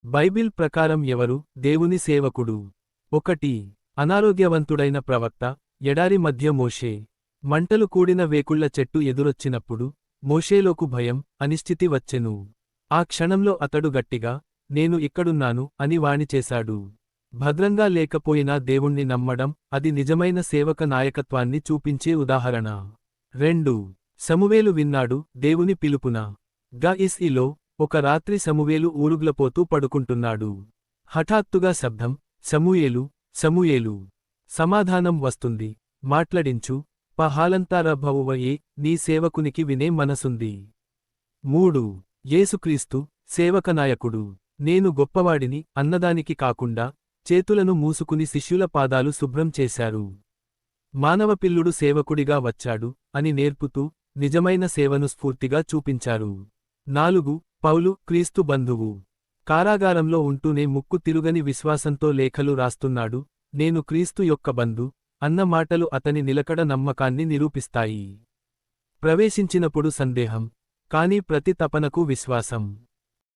Bible ప్రకారం ఎవరు దేవుని సేవకుడు? 1. అనారోగ్యవంతుడైన ప్రవక్త, ఎడారి మధ్య మోషే. మంటలు కూడిన వేకుళ్ల చెట్టు ఎదురొచ్చినప్పుడు, మోషేలోకు భయం, అనిశ్చితి వచ్చెను. ఆ క్షణంలో అతడు గట్టిగా, నేను ఇక్కడున్నాను అని వాణి చేశాడు. భద్రంగా లేకపోయినా దేవుణ్ణి నమ్మడం, అది నిజమైన సేవక నాయకత్వాన్ని చూపించే ఉదాహరణ. 2. సమూవేలు విన్నాడు దేవుని పిలుపున. గ-ఇస్-ఇలో, ఒక రాత్రి సమూవేలు ఊరుగ్లపోతూ పడుకుంటున్నాడు. హఠాత్తుగా శబ్దం, సమూయేలు, సమూయేలు. సమాధానం వస్తుంది, మాట్లాడించు, పహాలంతారభవువయే, నీ సేవకునికి వినే మనసుంది. 3. యేసుక్రీస్తు, సేవకనాయకుడు. నేను గొప్పవాడిని అన్నదానికి కాకుండా, చేతులను మూసుకుని శిష్యుల పాదాలు శుభ్రం చేశారు. మానవపిల్లుడు సేవకుడిగా వచ్చాడు అని నేర్పుతూ, నిజమైన సేవను స్ఫూర్తిగా చూపించారు. 4. పౌలు, క్రీస్తు బంధువు. కారాగారంలో ఉంటూనే ముక్కు తిరుగని విశ్వాసంతో లేఖలు రాస్తున్నాడు, నేను క్రీస్తు యొక్క బంధు అన్న మాటలు అతని నిలకడ నమ్మకాన్ని నిరూపిస్తాయి. ప్రవేశించినప్పుడు సందేహం, కానీ ప్రతి తపనకు విశ్వాసం.